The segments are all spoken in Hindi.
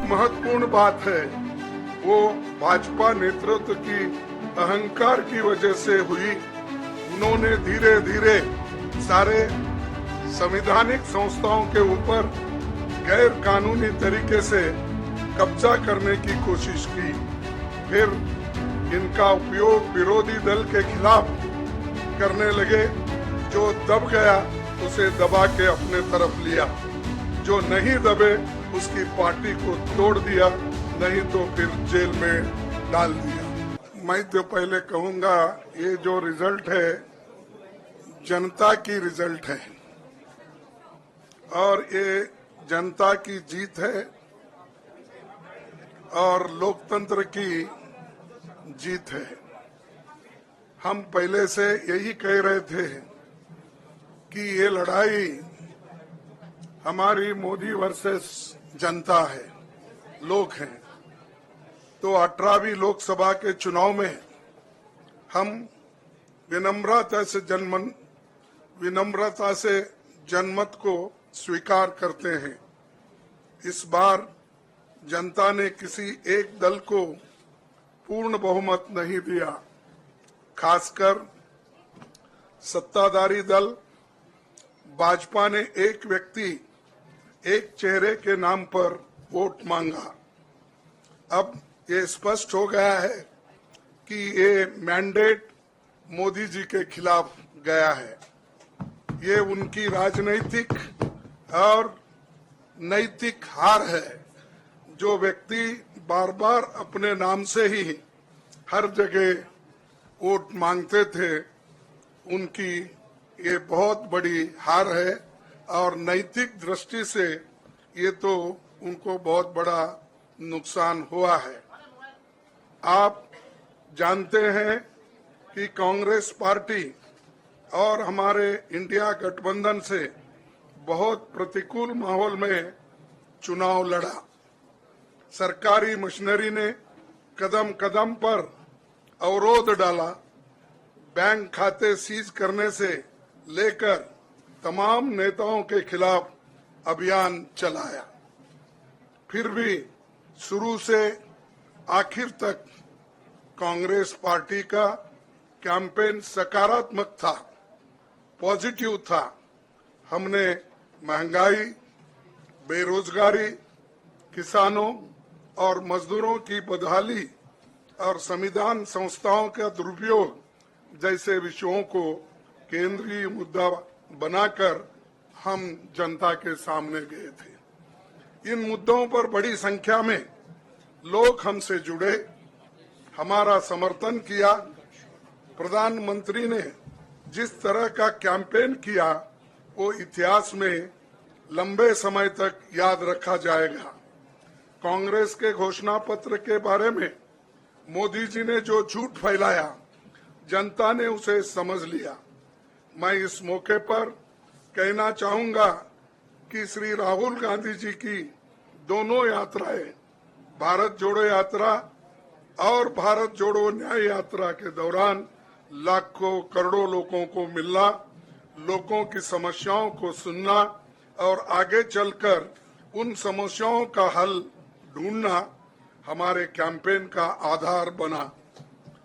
महत्वपूर्ण बात है वो भाजपा नेतृत्व की अहंकार की वजह से हुई। उन्होंने धीरे धीरे सारे संवैधानिक संस्थाओं के ऊपर गैर कानूनी तरीके से कब्जा करने की कोशिश की। फिर इनका उपयोग विरोधी दल के खिलाफ करने लगे। जो दब गया उसे दबा के अपने तरफ लिया, जो नहीं दबे उसकी पार्टी को तोड़ दिया, नहीं तो फिर जेल में डाल दिया। मैं तो पहले कहूंगा ये जो रिजल्ट है जनता की रिजल्ट है और ये जनता की जीत है और लोकतंत्र की जीत है। हम पहले से यही कह रहे थे कि ये लड़ाई हमारी मोदी वर्सेस जनता है, लोग हैं। तो 18वीं लोकसभा के चुनाव में हम विनम्रता से जनमत को स्वीकार करते हैं। इस बार जनता ने किसी एक दल को पूर्ण बहुमत नहीं दिया, खासकर सत्ताधारी दल भाजपा ने एक व्यक्ति एक चेहरे के नाम पर वोट मांगा। अब ये स्पष्ट हो गया है कि ये मैंडेट मोदी जी के खिलाफ गया है। ये उनकी राजनीतिक और नैतिक हार है। जो व्यक्ति बार बार अपने नाम से ही हर जगह वोट मांगते थे, उनकी ये बहुत बड़ी हार है और नैतिक दृष्टि से ये तो उनको बहुत बड़ा नुकसान हुआ है। आप जानते हैं कि कांग्रेस पार्टी और हमारे इंडिया गठबंधन से बहुत प्रतिकूल माहौल में चुनाव लड़ा। सरकारी मशीनरी ने कदम कदम पर अवरोध डाला। बैंक खाते सीज करने से लेकर तमाम नेताओं के खिलाफ अभियान चलाया। फिर भी शुरू से आखिर तक कांग्रेस पार्टी का कैंपेन सकारात्मक था, पॉजिटिव था। हमने महंगाई, बेरोजगारी, किसानों और मजदूरों की बदहाली और संविधान संस्थाओं का दुरुपयोग जैसे विषयों को केंद्रीय मुद्दा बनाकर हम जनता के सामने गए थे। इन मुद्दों पर बड़ी संख्या में लोग हमसे जुड़े, हमारा समर्थन किया। प्रधानमंत्री ने जिस तरह का कैंपेन किया वो इतिहास में लंबे समय तक याद रखा जाएगा। कांग्रेस के घोषणा पत्र के बारे में मोदी जी ने जो झूठ फैलाया, जनता ने उसे समझ लिया। मैं इस मौके पर कहना चाहूंगा कि श्री राहुल गांधी जी की दोनों यात्राएं, भारत जोड़ो यात्रा और भारत जोड़ो न्याय यात्रा के दौरान लाखों करोड़ों लोगों को मिलना, लोगों की समस्याओं को सुनना और आगे चलकर उन समस्याओं का हल ढूंढना हमारे कैंपेन का आधार बना।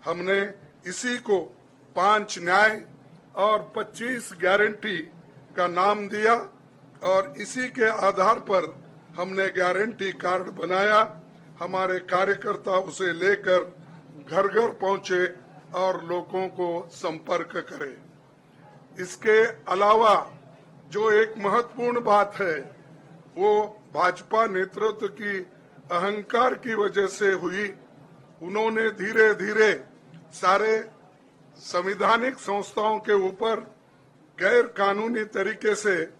हमने इसी को 5 न्याय और 25 गारंटी का नाम दिया और इसी के आधार पर हमने गारंटी कार्ड बनाया। हमारे कार्यकर्ता उसे लेकर घर घर पहुंचे और लोगों को संपर्क करे। इसके अलावा जो एक महत्वपूर्ण बात है वो भाजपा नेतृत्व की अहंकार की वजह से हुई। उन्होंने धीरे धीरे सारे संवैधानिक संस्थाओं के ऊपर गैर कानूनी तरीके से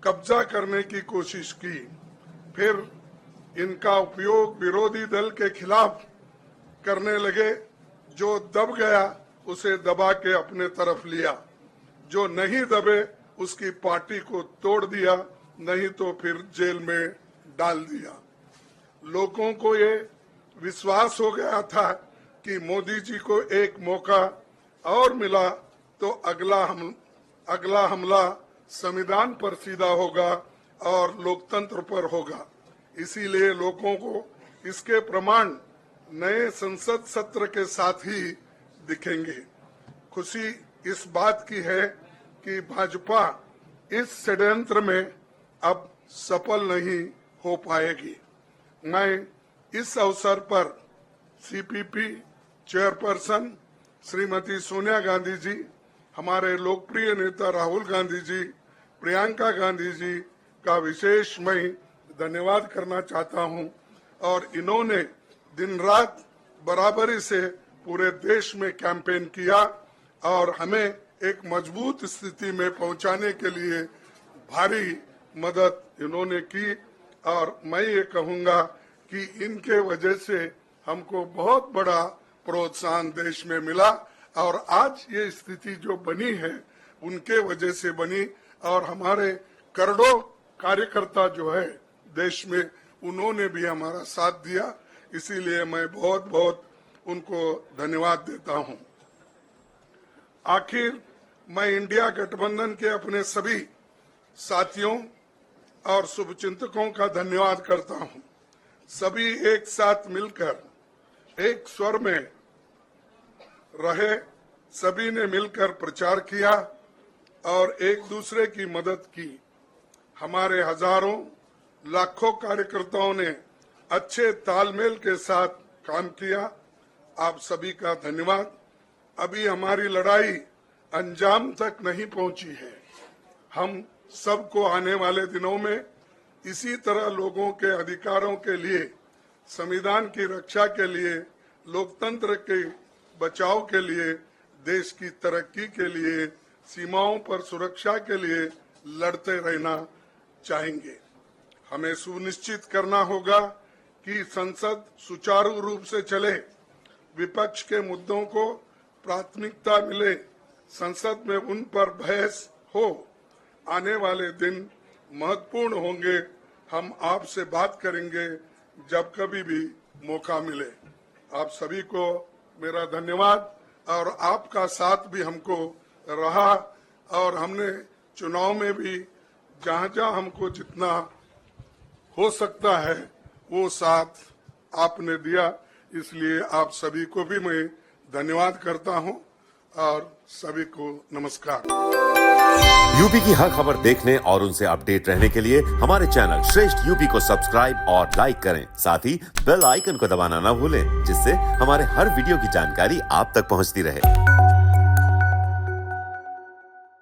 कब्जा करने की कोशिश की। फिर इनका उपयोग विरोधी दल के खिलाफ करने लगे। जो दब गया उसे दबा के अपने तरफ लिया, जो नहीं दबे उसकी पार्टी को तोड़ दिया, नहीं तो फिर जेल में डाल दिया। लोगों को ये विश्वास हो गया था कि मोदी जी को एक मौका और मिला तो अगला हमला संविधान पर सीधा होगा और लोकतंत्र पर होगा। इसीलिए लोगों को इसके प्रमाण नए संसद सत्र के साथ ही दिखेंगे। खुशी इस बात की है कि भाजपा इस षड्यंत्र में अब सफल नहीं हो पाएगी। मैं इस अवसर पर सीपीपी चेयरपर्सन श्रीमती सोनिया गांधी जी, हमारे लोकप्रिय नेता राहुल गांधी जी, प्रियंका गांधी जी का विशेष मैं धन्यवाद करना चाहता हूं। और इन्होंने दिन रात बराबरी से पूरे देश में कैंपेन किया और हमें एक मजबूत स्थिति में पहुंचाने के लिए भारी मदद इन्होंने की। और मैं ये कहूंगा कि इनके वजह से हमको बहुत बड़ा प्रोत्साहन देश में मिला और आज ये स्थिति जो बनी है उनके वजह से बनी। और हमारे करोड़ों कार्यकर्ता जो है देश में, उन्होंने भी हमारा साथ दिया। इसीलिए मैं बहुत बहुत उनको धन्यवाद देता हूं। आखिर मैं इंडिया गठबंधन के अपने सभी साथियों और शुभचिंतकों का धन्यवाद करता हूं। सभी एक साथ मिलकर एक स्वर में रहे, सभी ने मिलकर प्रचार किया और एक दूसरे की मदद की। हमारे हजारों लाखों कार्यकर्ताओं ने अच्छे तालमेल के साथ काम किया। आप सभी का धन्यवाद। अभी हमारी लड़ाई अंजाम तक नहीं पहुंची है। हम सबको आने वाले दिनों में इसी तरह लोगों के अधिकारों के लिए, संविधान की रक्षा के लिए, लोकतंत्र के बचाव के लिए, देश की तरक्की के लिए, सीमाओं पर सुरक्षा के लिए लड़ते रहना चाहेंगे। हमें सुनिश्चित करना होगा कि संसद सुचारू रूप से चले, विपक्ष के मुद्दों को प्राथमिकता मिले, संसद में उन पर बहस हो। आने वाले दिन महत्वपूर्ण होंगे। हम आपसे बात करेंगे जब कभी भी मौका मिले। आप सभी को मेरा धन्यवाद। और आपका साथ भी हमको रहा और हमने चुनाव में भी जहां जहां हमको जितना हो सकता है वो साथ आपने दिया। इसलिए आप सभी को भी मैं धन्यवाद करता हूं और सभी को नमस्कार। यूपी की हर खबर देखने और उनसे अपडेट रहने के लिए हमारे चैनल श्रेष्ठ यूपी को सब्सक्राइब और लाइक करें। साथ ही बेल आइकन को दबाना ना भूलें, जिससे हमारे हर वीडियो की जानकारी आप तक पहुंचती रहे।